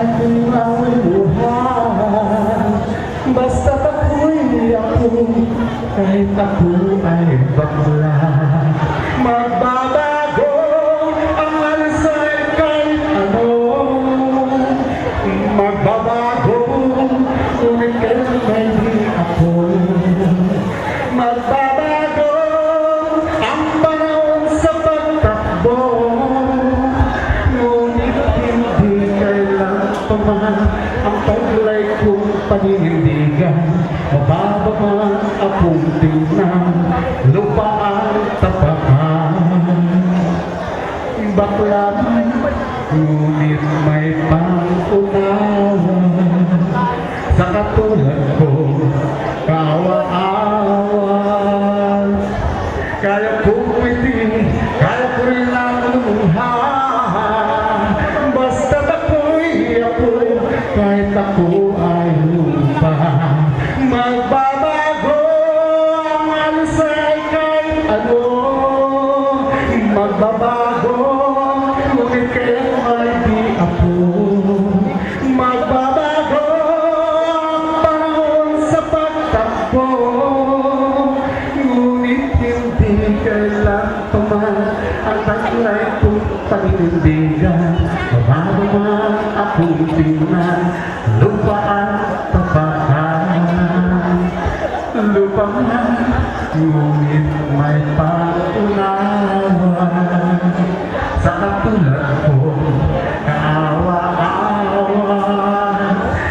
aking mauluhan. Basta't ako'y ako, kahit ako ay bakla. Magbabago ang alisay kahit ano. Magbabago, ngunit kailan di ako. Magbabago ang panahon sa pagtakbo, ngunit hindi kailan pa man ang taglay kong paninindigan. Mababa man akong tingnan, lupa ang tapakan. Bakla man, ngunit may pangunawa. Sa katulad ko, kaawa-awa. Kaya kong umitin, kaya ko rin lang lumuhan. Basta't ako'y ako, kahit ako ay lupa. Magbabago ang alisay kahit ano. Magbabago, ngunit kayo ay di ako. Magbabago ang panahon sa pagtakbo, ngunit hindi kailan pa man ang taglay kong paninindigan. Mabago man akong tingnan, lupa ang tapakan. Lupa man, ngunit may pangunawa. Sa katulad ko, kaawa-awa.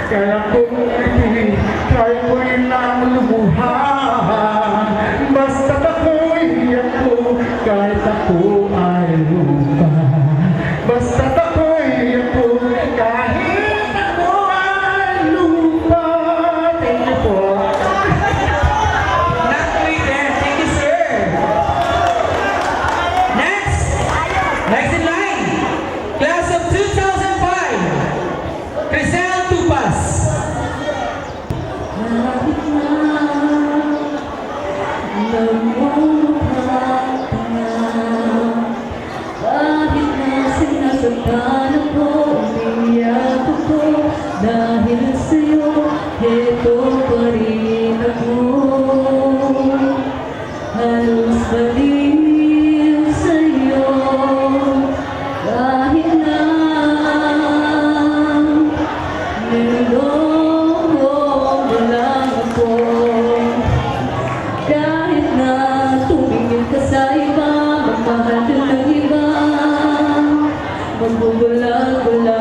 Kaya kung hindi, kaya ko rin lang lumuhan. Basta't ako'y ako, kahit ako ay lupa. Basta't ako'y ako, kahit ako ay lupa. Thank you po. Next in line, class of 2005, Crisel Tupas. Kahit na sinasaktan ako, umiyak ako, dahil sa'yo, heto pa rin ako. Halos baliw sa'yo, kahit na niloloko mo lang ako. Kahit na tumingin ka sa iba, magmahal ka ng iba, magbubulag-bulag